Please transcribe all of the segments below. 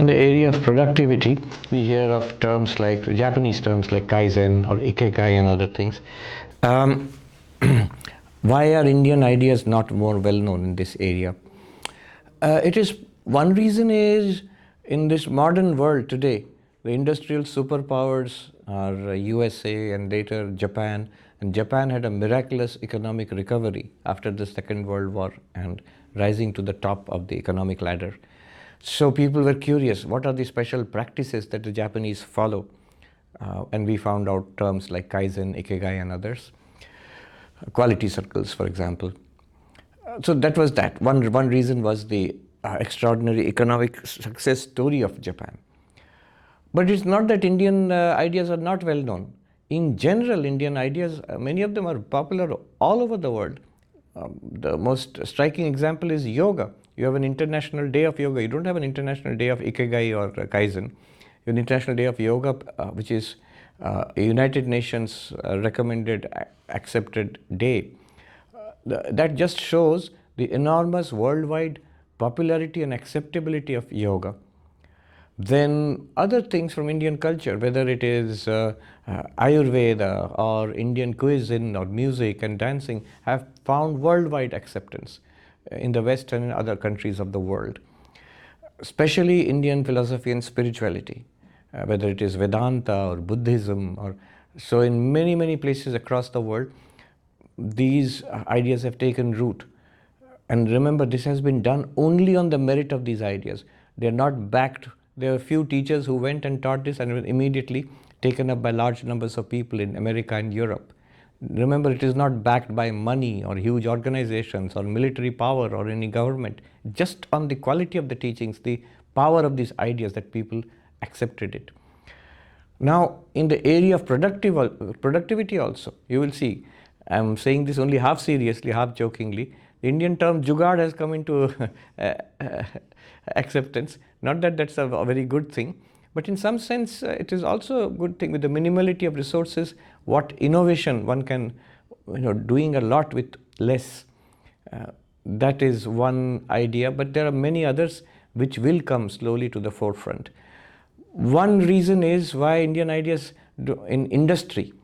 In the area of productivity, we hear of terms like Japanese terms like Kaizen or Ikigai and other things. Um, why are Indian ideas not more well known in this area? It is one reason is in this modern world today, the industrial superpowers are USA and later Japan, and Japan had a miraculous economic recovery after the Second World War and rising to the top of the economic ladder. So people were curious, what are the special practices that the Japanese follow? And we found out terms like Kaizen, Ikigai and others. Quality circles, for example. So that was that. One reason was the extraordinary economic success story of Japan. But it's not that Indian ideas are not well known. In general, Indian ideas, many of them are popular all over the world. The most striking example is yoga. You have an international day of yoga. You don't have an international day of Ikigai or Kaizen. You have an international day of yoga, which is a United Nations recommended, accepted day. That just shows the enormous worldwide popularity and acceptability of yoga. Then other things from Indian culture, whether it is Ayurveda or Indian cuisine or music and dancing, have found worldwide acceptance in the West and in other countries of the world. Especially Indian philosophy and spirituality, whether it is Vedanta or Buddhism, or so in many places across the world, these ideas have taken root. And remember, this has been done only on the merit of these ideas. They are not backed. There are a few teachers who went and taught this and were immediately taken up by large numbers of people in America and Europe. Remember, it is not backed by money or huge organizations or military power or any government. Just on the quality of the teachings, the power of these ideas that people accepted it. Now, in the area of productivity also, you will see, I'm saying this only half seriously, half jokingly, the Indian term jugaad has come into acceptance. Not that that's a very good thing, but in some sense it is also a good thing. With the minimality of resources, what innovation one can, doing a lot with less. That is one idea, but there are many others which will come slowly to the forefront. One reason is why Indian ideas in industry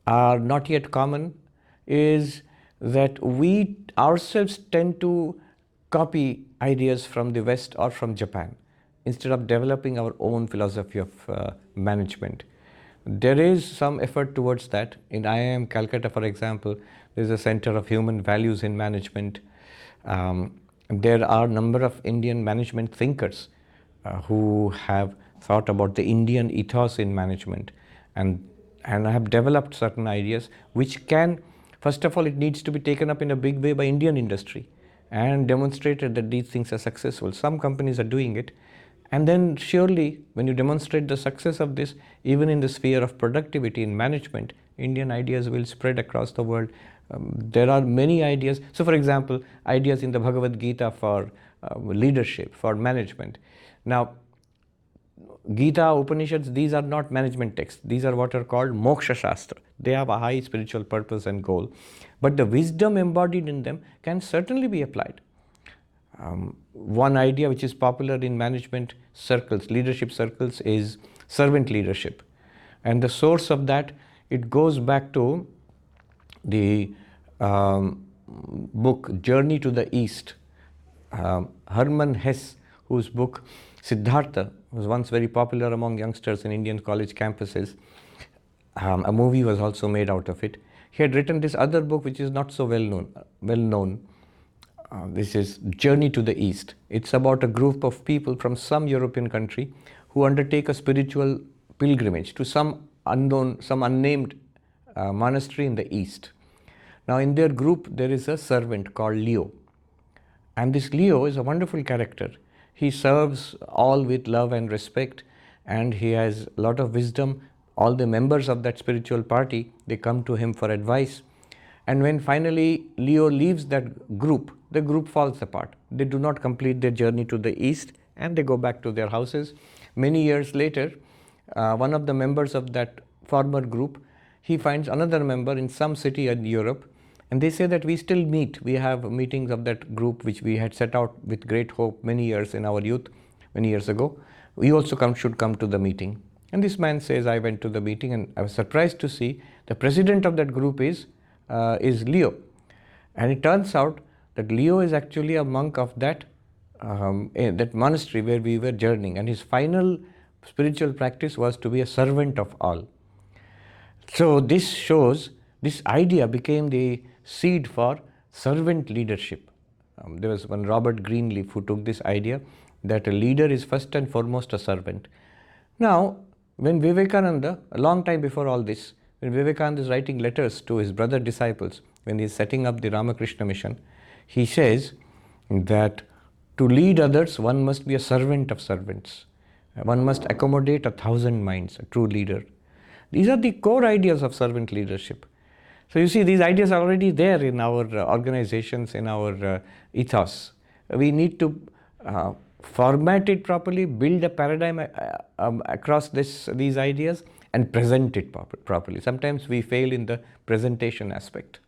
are not yet common is that we ourselves tend to copy ideas from the West or from Japan instead of developing our own philosophy of management. There is some effort towards that. In IIM Calcutta, for example, there is a Center of Human Values in Management. There are a number of Indian management thinkers who have thought about the Indian ethos in management and have developed certain ideas which can, first of all, it needs to be taken up in a big way by Indian industry and demonstrated that these things are successful. Some companies are doing it. And then surely, when you demonstrate the success of this, even in the sphere of productivity in management, Indian ideas will spread across the world. There are many ideas. So for example, ideas in the Bhagavad Gita for leadership, for management. Now, Gita, Upanishads, these are not management texts. These are what are called Moksha Shastra. They have a high spiritual purpose and goal. But the wisdom embodied in them can certainly be applied. One idea which is popular in management circles, leadership circles, is servant leadership. And the source of that, it goes back to the book Journey to the East. Hermann Hesse, whose book Siddhartha was once very popular among youngsters in Indian college campuses. A movie was also made out of it. He had written this other book which is not so well known. This is Journey to the East. It's about a group of people from some European country who undertake a spiritual pilgrimage to some unnamed monastery in the East. Now in their group there is a servant called Leo. And this Leo is a wonderful character. He serves all with love and respect, and he has a lot of wisdom. All the members of that spiritual party, they come to him for advice. And when finally Leo leaves that group, the group falls apart. They do not complete their journey to the East and they go back to their houses. Many years later, one of the members of that former group, he finds another member in some city in Europe, and they say that we still meet. We have meetings of that group which we had set out with great hope many years in our youth, many years ago. You also should come to the meeting. And this man says, I went to the meeting and I was surprised to see the president of that group is Leo. And it turns out that Leo is actually a monk of that monastery where we were journeying, and his final spiritual practice was to be a servant of all. So this shows, this idea became the seed for servant leadership. There was one Robert Greenleaf who took this idea that a leader is first and foremost a servant. Now, when Vivekananda, a long time before all this, when Vivekananda is writing letters to his brother disciples, when he is setting up the Ramakrishna mission, he says that to lead others, one must be a servant of servants. One must accommodate 1,000 minds, a true leader. These are the core ideas of servant leadership. So you see, these ideas are already there in our organizations, in our ethos. We need to format it properly, build a paradigm across these ideas, and present it properly. Sometimes we fail in the presentation aspect.